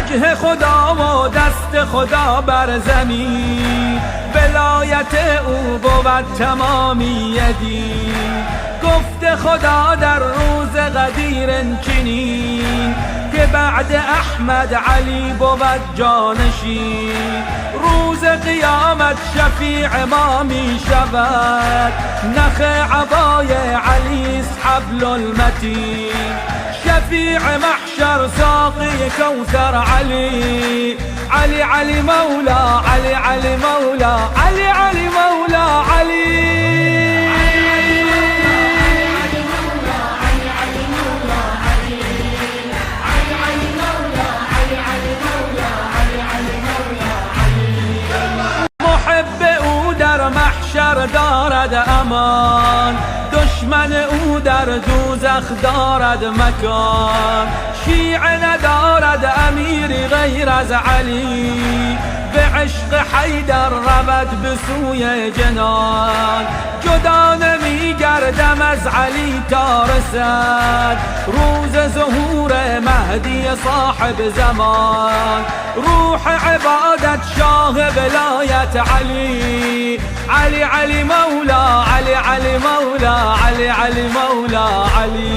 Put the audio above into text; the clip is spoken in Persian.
وجه خدا و دست خدا بر زمین، ولایت او بود تمامی دین. گفت خدا در روز قدیر چنین، که بعد احمد علی بود جانشین. روز قیامت شفیع ما می شود، نخ عبای علی است حبل المتین. شفیع محشر ساقی کوثر علی، علی علی مولا، علی علی مولا، علی علی مولا علی. محشر دارد امان، دشمن او در دوزخ دارد مکان. شیعه ندارد امیری غیر از علی، به عشق حیدر رود به سوی جنان. جدا نمی گردم از علی تا رسد روز ظهور مهدی صاحب زمان. روح عبادت شاه ولایت علی، علی علی مولا، علی علی مولا، علی علی مولا علی.